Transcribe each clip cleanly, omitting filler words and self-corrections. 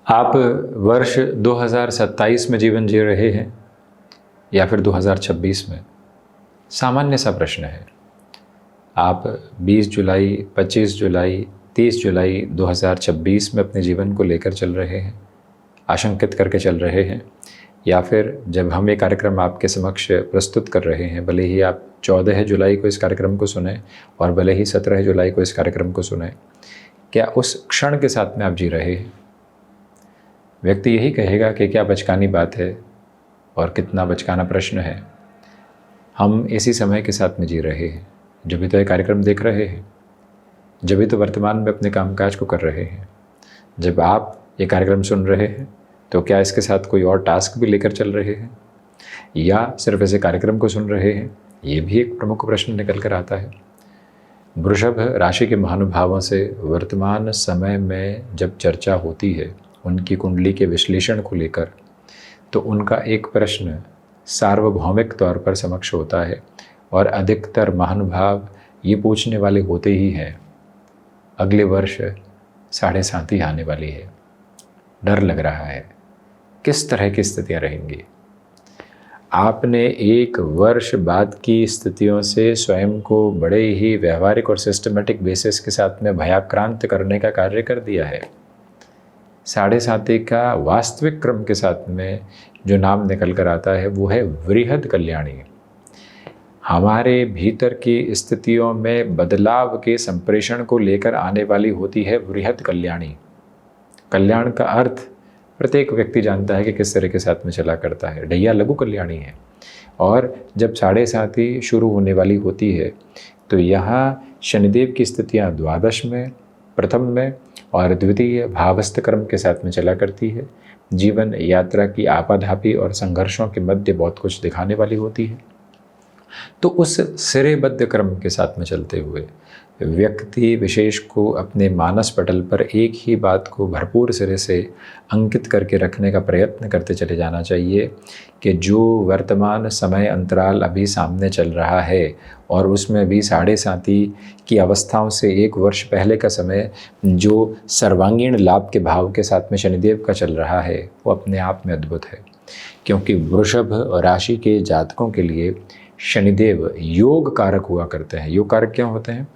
आप वर्ष 2027 में जीवन जी रहे हैं या फिर 2026 में? सामान्य सा प्रश्न है। आप 20 जुलाई, 25 जुलाई, 30 जुलाई 2026 में अपने जीवन को लेकर चल रहे हैं, आशंकित करके चल रहे हैं, या फिर जब हम ये कार्यक्रम आपके समक्ष प्रस्तुत कर रहे हैं, भले ही आप 14 जुलाई को इस कार्यक्रम को सुने और भले ही 17 जुलाई को इस कार्यक्रम को सुने, क्या उस क्षण के साथ में आप जी रहे हैं? व्यक्ति यही कहेगा कि क्या बचकानी बात है और कितना बचकाना प्रश्न है। हम इसी समय के साथ में जी रहे हैं, जब भी तो ये कार्यक्रम देख रहे हैं, जब भी तो वर्तमान में अपने कामकाज को कर रहे हैं। जब आप ये कार्यक्रम सुन रहे हैं तो क्या इसके साथ कोई और टास्क भी लेकर चल रहे हैं या सिर्फ ऐसे कार्यक्रम को सुन रहे हैं? ये भी एक प्रमुख प्रश्न निकल कर आता है। वृषभ राशि के महानुभावों से वर्तमान समय में जब चर्चा होती है उनकी कुंडली के विश्लेषण को लेकर, तो उनका एक प्रश्न सार्वभौमिक तौर पर समक्ष होता है और अधिकतर महानुभाव ये पूछने वाले होते ही हैं, अगले वर्ष 7.5 आने वाली है, डर लग रहा है, किस तरह की स्थितियां रहेंगी। आपने एक वर्ष बाद की स्थितियों से स्वयं को बड़े ही व्यवहारिक और सिस्टमेटिक बेसिस के साथ में भयाक्रांत करने का कार्य कर दिया है। 7.5 का वास्तविक क्रम के साथ में जो नाम निकल कर आता है वो है वृहद कल्याणी। हमारे भीतर की स्थितियों में बदलाव के संप्रेषण को लेकर आने वाली होती है वृहद कल्याणी। कल्याण का अर्थ प्रत्येक व्यक्ति जानता है कि किस तरह के साथ में चला करता है। ढैया लघु कल्याणी है। और जब 7.5 शुरू होने वाली होती है तो यहाँ शनिदेव की स्थितियाँ द्वादश में, प्रथम में और द्वितीय भावस्थ क्रम के साथ में चला करती है। जीवन यात्रा की आपाधापी और संघर्षों के मध्य बहुत कुछ दिखाने वाली होती है। तो उस सिरेबद्ध क्रम के साथ में चलते हुए व्यक्ति विशेष को अपने मानस पटल पर एक ही बात को भरपूर सिरे से अंकित करके रखने का प्रयत्न करते चले जाना चाहिए कि जो वर्तमान समय अंतराल अभी सामने चल रहा है और उसमें भी 7.5 की अवस्थाओं से एक वर्ष पहले का समय जो सर्वांगीण लाभ के भाव के साथ में शनिदेव का चल रहा है वो अपने आप में अद्भुत है। क्योंकि वृषभ राशि के जातकों के लिए शनिदेव योग कारक हुआ करते हैं। योग कारक क्यों होते हैं?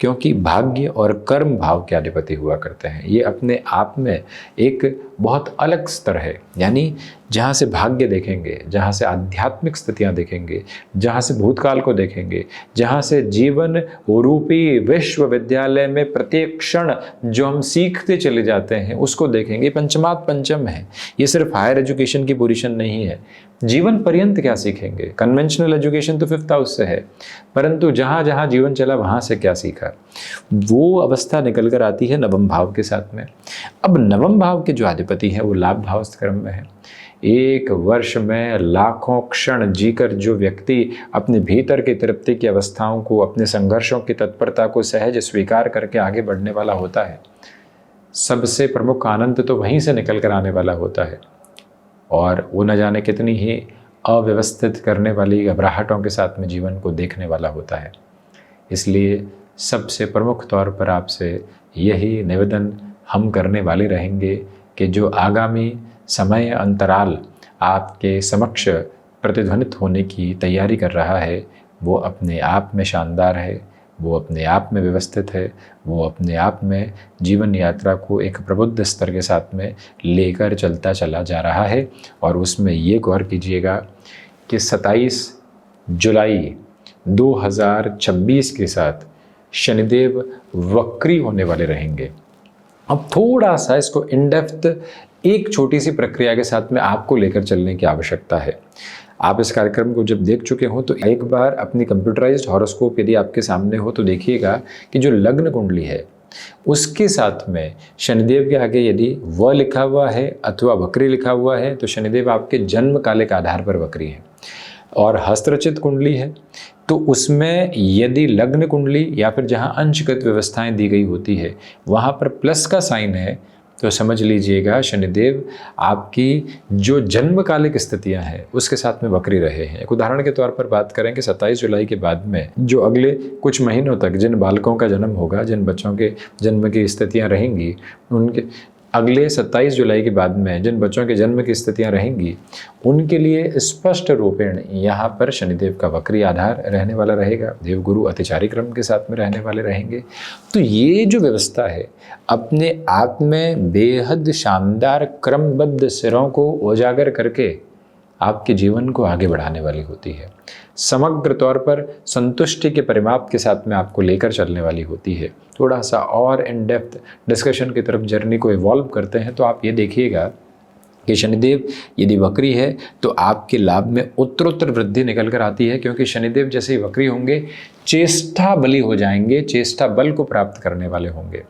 क्योंकि भाग्य और कर्म भाव के अधिपति हुआ करते हैं। ये अपने आप में एक बहुत अलग स्तर है। यानी जहाँ से भाग्य देखेंगे, जहाँ से आध्यात्मिक स्थितियाँ देखेंगे, जहाँ से भूतकाल को देखेंगे, जहाँ से जीवन रूपी विश्वविद्यालय में प्रत्येक क्षण जो हम सीखते चले जाते हैं उसको देखेंगे। पंचमात पंचम है। ये सिर्फ हायर एजुकेशन की पोजीशन नहीं है। जीवन पर्यंत क्या सीखेंगे? कन्वेंशनल एजुकेशन तो 5th हाउस से है, परंतु जहाँ जहाँ जीवन चला वहाँ से क्या सीखा, वो अवस्था निकल कर आती है नवम भाव के साथ में। अब नवम भाव के जो अधिपति हैं वो लाभ भावस्थ क्रम में है। एक वर्ष में लाखों क्षण जीकर जो व्यक्ति अपने भीतर की तृप्ति की अवस्थाओं को, अपने संघर्षों की तत्परता को सहज स्वीकार करके आगे बढ़ने वाला होता है, सबसे प्रमुख आनंद तो वहीं से निकल कर आने वाला होता है। और वो न जाने कितनी ही अव्यवस्थित करने वाली घबराहटों के साथ में जीवन को देखने वाला होता है। इसलिए सबसे प्रमुख तौर पर आपसे यही निवेदन हम करने वाले रहेंगे कि जो आगामी समय अंतराल आपके समक्ष प्रतिध्वनित होने की तैयारी कर रहा है वो अपने आप में शानदार है, वो अपने आप में व्यवस्थित है, वो अपने आप में जीवन यात्रा को एक प्रबुद्ध स्तर के साथ में लेकर चलता चला जा रहा है। और उसमें ये गौर कीजिएगा कि 27 जुलाई 2026 के साथ शनिदेव वक्री होने वाले रहेंगे। अब थोड़ा सा इसको इन डेप्थ एक छोटी सी प्रक्रिया के साथ में आपको लेकर चलने की आवश्यकता है। आप इस कार्यक्रम को जब देख चुके हो तो एक बार अपनी कंप्यूटराइज्ड हॉरोस्कोप यदि आपके सामने हो तो देखिएगा कि जो लग्न कुंडली है उसके साथ में शनिदेव के आगे यदि व लिखा हुआ है अथवा वक्री लिखा हुआ है तो शनिदेव आपके जन्म काले के आधार पर वक्री है। और हस्तरचित कुंडली है तो उसमें यदि लग्न कुंडली या फिर जहाँ अंशगत व्यवस्थाएं दी गई होती है वहाँ पर प्लस का साइन है तो समझ लीजिएगा शनिदेव आपकी जो जन्मकालिक स्थितियां हैं उसके साथ में वक्री रहे हैं। एक उदाहरण के तौर पर बात करें कि 27 जुलाई के बाद में जो अगले कुछ महीनों तक जिन बालकों का जन्म होगा, जिन बच्चों के जन्म की स्थितियां रहेंगी, उनके अगले 27 जुलाई के बाद में जिन बच्चों के जन्म की स्थितियां रहेंगी उनके लिए स्पष्ट रूपेण यहाँ पर शनिदेव का वक्री आधार रहने वाला रहेगा, देवगुरु अतिचारी क्रम के साथ में रहने वाले रहेंगे। तो ये जो व्यवस्था है अपने आप में बेहद शानदार क्रमबद्ध सिरों को उजागर करके आपके जीवन को आगे बढ़ाने वाली होती है, समग्र तौर पर संतुष्टि के परिमाप के साथ में आपको लेकर चलने वाली होती है। थोड़ा सा और इन डेप्थ डिस्कशन की तरफ जर्नी को इवॉल्व करते हैं तो आप ये देखिएगा कि शनिदेव यदि वक्री है तो आपके लाभ में उत्तरोत्तर वृद्धि निकल कर आती है, क्योंकि शनिदेव जैसे ही वक्री होंगे चेष्टा बली हो जाएंगे, चेष्टा बल को प्राप्त करने वाले होंगे।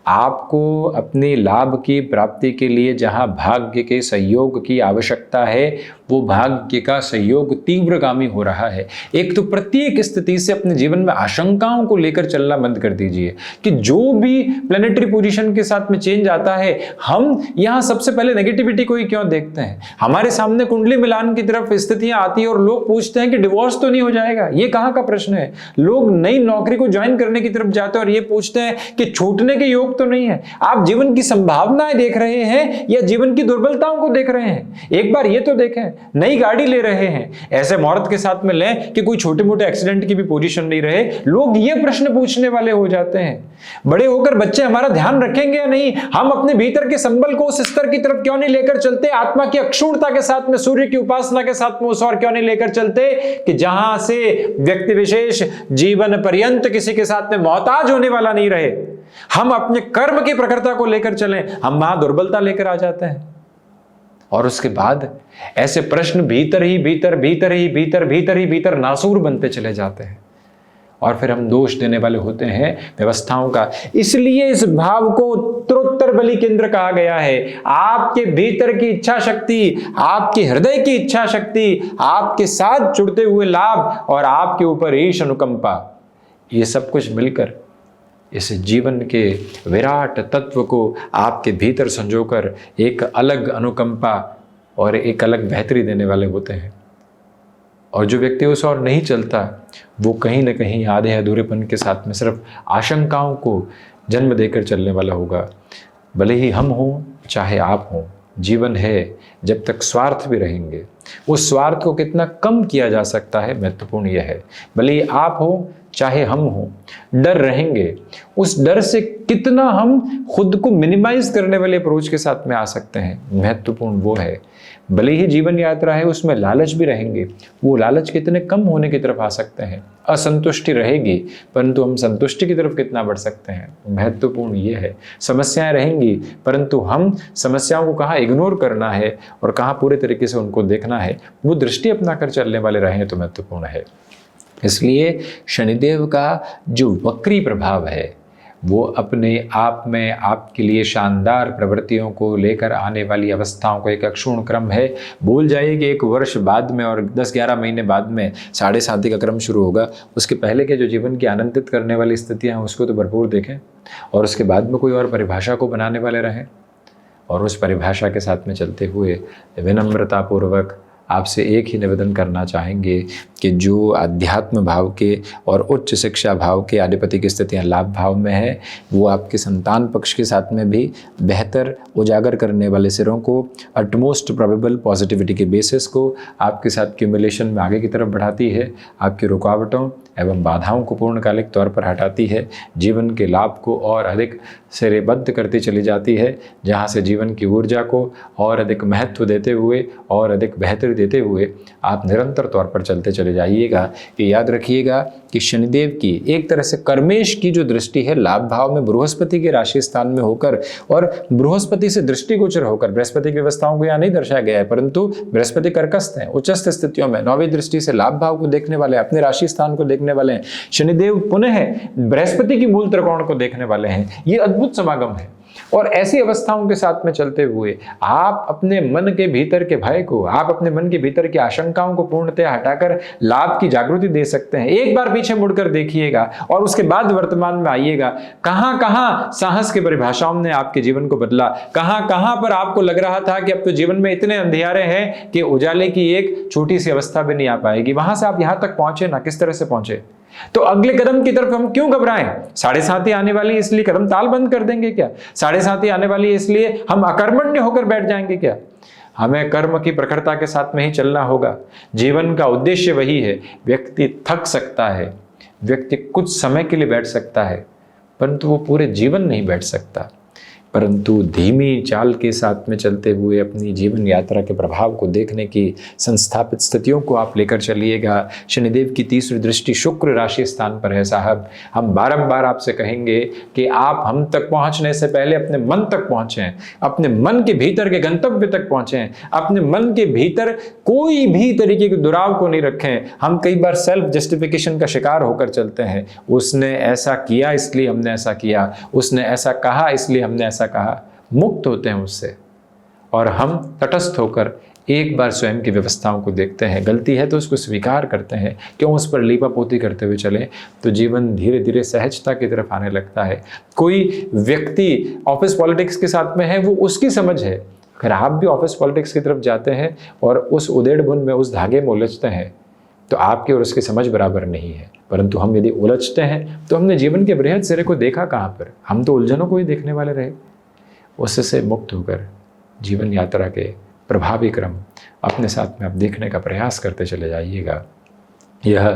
आपको अपने लाभ की प्राप्ति के लिए जहां भाग्य के सहयोग की आवश्यकता है वो भाग्य का सहयोग तीव्रगामी हो रहा है। एक तो प्रत्येक स्थिति से अपने जीवन में आशंकाओं को लेकर चलना बंद कर दीजिए कि जो भी प्लेनेटरी पोजीशन के साथ में चेंज आता है हम यहां सबसे पहले नेगेटिविटी को ही क्यों देखते हैं। हमारे सामने कुंडली मिलान की तरफ स्थितियां आती है और लोग पूछते हैं कि डिवोर्स तो नहीं हो जाएगा। ये कहां का प्रश्न है। लोग नई नौकरी को ज्वाइन करने की तरफ जाते हैं और ये पूछते हैं कि छूटने के योग तो नहीं है। आप जीवन की संभावनाएं देख रहे हैं या जीवन की दुर्बलताओं को देख रहे हैं। एक बार ये तो देखें, नई गाड़ी ले रहे हैं, ऐसे मुहूर्त के साथ में लें कि कोई छोटे मोटे एक्सीडेंट की भी पोजीशन नहीं रहे। लोग ये प्रश्न पूछने वाले हो जाते हैं। बड़े होकर बच्चे हमारा ध्यान रखेंगे या नहीं, हम अपने भीतर के संबल को उस स्तर की तरफ क्यों नहीं लेकर चलते, आत्मा की अक्षुणता के साथ में, सूर्य की उपासना के साथ में उस और क्यों नहीं लेकर चलते कि जहां से व्यक्ति विशेष जीवन पर्यंत किसी के साथ में मोहताज होने वाला नहीं रहे। हम अपने कर्म की प्रखरता को लेकर चलें, हम वहां दुर्बलता लेकर आ जाते हैं। और उसके बाद ऐसे प्रश्न भीतर ही भीतर नासूर बनते चले जाते हैं और फिर हम दोष देने वाले होते हैं व्यवस्थाओं का। इसलिए इस भाव को उत्तरोत्तर बलि केंद्र कहा गया है। आपके भीतर की इच्छा शक्ति, आपके हृदय की इच्छा शक्ति, आपके साथ जुड़ते हुए लाभ और आपके ऊपर ईश अनुकंपा, ये सब कुछ मिलकर इस जीवन के विराट तत्व को आपके भीतर संजोकर एक अलग अनुकंपा और एक अलग बेहतरी देने वाले होते हैं। और जो व्यक्ति उस और नहीं चलता वो कहीं ना कहीं आधे अधूरेपन के साथ में सिर्फ आशंकाओं को जन्म देकर चलने वाला होगा। भले ही हम हों चाहे आप हों, जीवन है जब तक स्वार्थ भी रहेंगे। उस स्वार्थ को कितना कम किया जा सकता है महत्वपूर्ण यह है। भले ही आप हो चाहे हम हो, डर रहेंगे, उस डर से कितना हम खुद को मिनिमाइज करने वाले अप्रोच के साथ में आ सकते हैं, महत्वपूर्ण वो है। भले ही जीवन यात्रा है उसमें लालच भी रहेंगे, वो लालच कितने कम होने की तरफ आ सकते हैं। असंतुष्टि रहेगी परंतु हम संतुष्टि की तरफ कितना बढ़ सकते हैं, महत्वपूर्ण ये है। समस्याएं रहेंगी परंतु हम समस्याओं को कहाँ इग्नोर करना है और कहाँ पूरे तरीके से उनको देखना है, वो दृष्टि अपना कर चलने वाले रहें तो महत्वपूर्ण है। इसलिए शनिदेव का जो वक्री प्रभाव है वो अपने आप में आपके लिए शानदार प्रवृत्तियों को लेकर आने वाली अवस्थाओं को एक अक्षुण क्रम है। भूल जाइए कि एक वर्ष बाद में और 10-11 महीने बाद में 7.5 का क्रम शुरू होगा। उसके पहले के जो जीवन की आनंदित करने वाली स्थितियां हैं उसको तो भरपूर देखें और उसके बाद में कोई और परिभाषा को बनाने वाले रहें और उस परिभाषा के साथ में चलते हुए विनम्रतापूर्वक आपसे एक ही निवेदन करना चाहेंगे कि जो अध्यात्म भाव के और उच्च शिक्षा भाव के अधिपति की स्थितियां लाभ भाव में है वो आपके संतान पक्ष के साथ में भी बेहतर उजागर करने वाले सिरों को, अटमोस्ट प्रोबेबल पॉजिटिविटी के बेसिस को आपके साथ क्यूमुलेशन में आगे की तरफ बढ़ाती है, आपकी रुकावटों एवं बाधाओं को पूर्णकालिक तौर पर हटाती है, जीवन के लाभ को और अधिक सिरेबद्ध करती चली जाती है, जहाँ से जीवन की ऊर्जा को और अधिक महत्व देते हुए और अधिक बेहतरी देते हुए आप निरंतर तौर पर चलते चले जाइएगा। ये याद रखिएगा कि शनिदेव की एक तरह से कर्मेश की जो दृष्टि है लाभ भाव में बृहस्पति के राशि स्थान में होकर और बृहस्पति से दृष्टिगोचर होकर, बृहस्पति की व्यवस्थाओं को यहाँ नहीं दर्शाया गया है परंतु बृहस्पति कर्कस्थ हैं, उच्चस्थ स्थितियों में 9वीं दृष्टि से लाभ भाव को देखने वाले, अपने राशि स्थान को देखने वाले हैं। शनिदेव पुनः बृहस्पति की मूल त्रिकोण को देखने वाले हैं। ये अद्भुत समागम है और ऐसी अवस्थाओं के साथ में चलते हुए आप अपने मन के भीतर के भय को, आप अपने मन के भीतर की आशंकाओं को पूर्णतः हटाकर लाभ की जागृति दे सकते हैं। एक बार पीछे मुड़कर देखिएगा और उसके बाद वर्तमान में आइएगा। कहां कहां साहस की परिभाषाओं ने आपके जीवन को बदला, कहां कहां पर आपको लग रहा था कि अब तो जीवन में इतने अंधियारे हैं कि उजाले की एक छोटी सी अवस्था भी नहीं आ पाएगी। वहां से आप यहां तक पहुंचे ना, किस तरह से पहुंचे। तो अगले कदम की तरफ हम क्यों घबराएं? 7:30 आने वाली है इसलिए कदम ताल बंद कर देंगे क्या? 7:30 आने वाली है इसलिए हम अकर्मण्य होकर बैठ जाएंगे क्या? हमें कर्म की प्रखरता के साथ में ही चलना होगा। जीवन का उद्देश्य वही है। व्यक्ति थक सकता है, व्यक्ति कुछ समय के लिए बैठ सकता है, परंतु वो पूरे जीवन नहीं बैठ सकता। परंतु धीमी चाल के साथ में चलते हुए अपनी जीवन यात्रा के प्रभाव को देखने की संस्थापित स्थितियों को आप लेकर चलिएगा। शनिदेव की तीसरी दृष्टि शुक्र राशि स्थान पर है साहब। हम बारंबार आपसे कहेंगे कि आप हम तक पहुंचने से पहले अपने मन तक पहुंचें, अपने मन के भीतर के गंतव्य तक पहुंचें, अपने मन के भीतर कोई भी तरीके के दुराव को नहीं रखें। हम कई बार सेल्फ जस्टिफिकेशन का शिकार होकर चलते हैं। उसने ऐसा किया इसलिए हमने ऐसा किया, उसने ऐसा कहा इसलिए हमने ऐसा कहा। मुक्त होते हैं उससे और हम तटस्थ होकर एक बार स्वयं की व्यवस्थाओं को देखते हैं। गलती है तो उसको स्वीकार करते हैं, क्यों उस पर लीपापोती करते हुए चलें, तो जीवन धीरे धीरे सहजता की तरफ आने लगता है। कोई व्यक्ति ऑफिस पॉलिटिक्स के साथ में है, वो उसकी समझ है। अगर आप भी ऑफिस पॉलिटिक्स की तरफ जाते हैं और उस उधेड़ बुन में, उस धागे में उलझते हैं, तो आपकी और उसकी समझ बराबर नहीं है। परंतु हम यदि उलझते हैं तो हमने जीवन के बृहद सिरे को देखा कहाँ पर? हम तो उलझनों को ही देखने वाले रहे। उससे मुक्त होकर जीवन यात्रा के प्रभावी क्रम अपने साथ में आप देखने का प्रयास करते चले जाइएगा। यह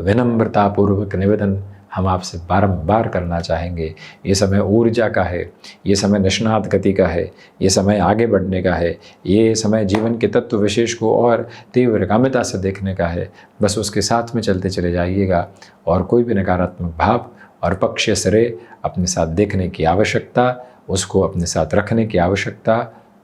विनम्रतापूर्वक निवेदन हम आपसे बारंबार करना चाहेंगे। ये समय ऊर्जा का है, ये समय निष्णात गति का है, ये समय आगे बढ़ने का है, ये समय जीवन के तत्व विशेष को और तीव्र गम्यता से देखने का है। बस उसके साथ में चलते चले जाइएगा और कोई भी नकारात्मक भाव और पक्षीय सिरे अपने साथ देखने की आवश्यकता, उसको अपने साथ रखने की आवश्यकता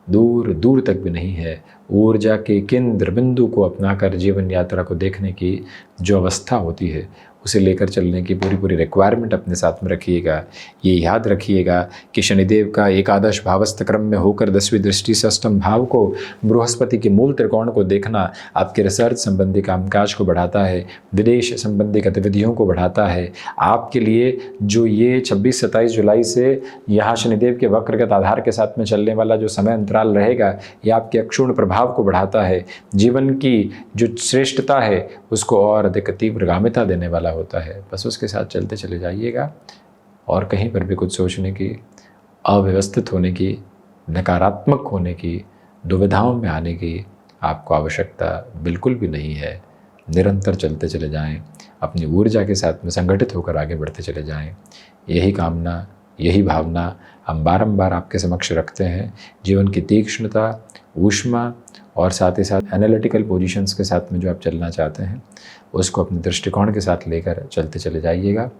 दूर दूर तक भी नहीं है। ऊर्जा के केंद्र बिंदु को अपनाकर जीवन यात्रा को देखने की जो अवस्था होती है, उसे लेकर चलने की पूरी रिक्वायरमेंट अपने साथ में रखिएगा। ये याद रखिएगा कि शनिदेव का एकादश भावस्थ क्रम में होकर 10वीं दृष्टि से अष्टम भाव को, बृहस्पति के मूल त्रिकोण को देखना आपके रिसर्च संबंधी कामकाज को बढ़ाता है, विदेश संबंधी गतिविधियों को बढ़ाता है। आपके लिए जो ये 26-27 जुलाई से यहाँ शनिदेव के वक्रगत आधार के साथ में चलने वाला जो समय अंतराल रहेगा, ये आपके अक्षुण्ण प्रभाव को बढ़ाता है। जीवन की जो श्रेष्ठता है उसको और अधिक तीव्रगामिता देने वाला होता है। बस उसके साथ चलते चले जाइएगा और कहीं पर भी कुछ सोचने की, अव्यवस्थित होने की, नकारात्मक होने की, दुविधाओं में आने की आपको आवश्यकता बिल्कुल भी नहीं है। निरंतर चलते चले जाएं, अपनी ऊर्जा के साथ में संगठित होकर आगे बढ़ते चले जाएं। यही कामना, यही भावना हम बारंबार आपके समक्ष रखते हैं। जीवन की तीक्ष्णता, ऊष्मा और साथ ही साथ एनालिटिकल पोजीशंस के साथ में जो आप चलना चाहते हैं, उसको अपने दृष्टिकोण के साथ लेकर चलते चले जाइएगा।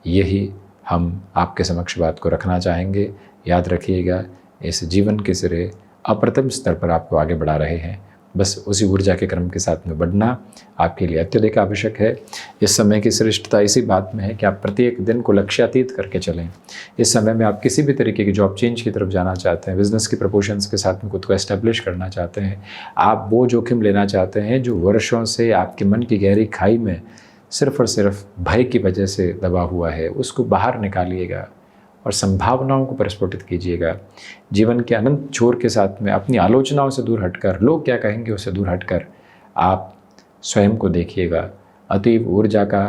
यही हम आपके समक्ष बात को रखना चाहेंगे। याद रखिएगा, इस जीवन के सिरे अप्रतिम स्तर पर आपको आगे बढ़ा रहे हैं। बस उसी ऊर्जा के क्रम के साथ में बढ़ना आपके लिए अत्यधिक आवश्यक है। इस समय की श्रेष्ठता इसी बात में है कि आप प्रत्येक दिन को लक्ष्यातीत करके चलें। इस समय में आप किसी भी तरीके की जॉब चेंज की तरफ जाना चाहते हैं, बिजनेस की प्रपोशंस के साथ में खुद को एस्टेब्लिश करना चाहते हैं, आप वो जोखिम लेना चाहते हैं जो वर्षों से आपके मन की गहरी खाई में सिर्फ और सिर्फ भय की वजह से दबा हुआ है, उसको बाहर निकालिएगा और संभावनाओं को प्रस्फुटित कीजिएगा। जीवन के अनंत छोर के साथ में अपनी आलोचनाओं से दूर हटकर, लोग क्या कहेंगे उससे दूर हटकर आप स्वयं को देखिएगा। अतीव ऊर्जा का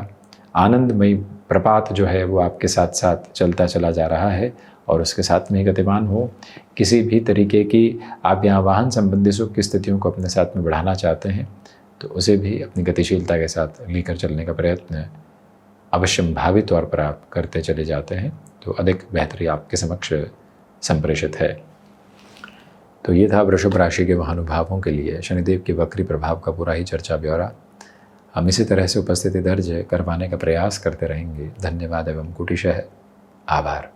आनंदमयी प्रपात जो है वो आपके साथ साथ चलता चला जा रहा है और उसके साथ में ही गतिमान हो। किसी भी तरीके की आप यहाँ वाहन संबंधी सुख की स्थितियों को अपने साथ में बढ़ाना चाहते हैं तो उसे भी अपनी गतिशीलता के साथ लेकर चलने का प्रयत्न अवश्यंभावी तौर पर आप करते चले जाते हैं तो अधिक बेहतरी आपके समक्ष संप्रेषित है। तो ये था वृषभ राशि के महानुभावों के लिए शनिदेव के वक्री प्रभाव का पूरा ही चर्चा ब्यौरा। हम इसी तरह से उपस्थिति दर्ज करवाने का प्रयास करते रहेंगे। धन्यवाद एवं कोटिशः आभार।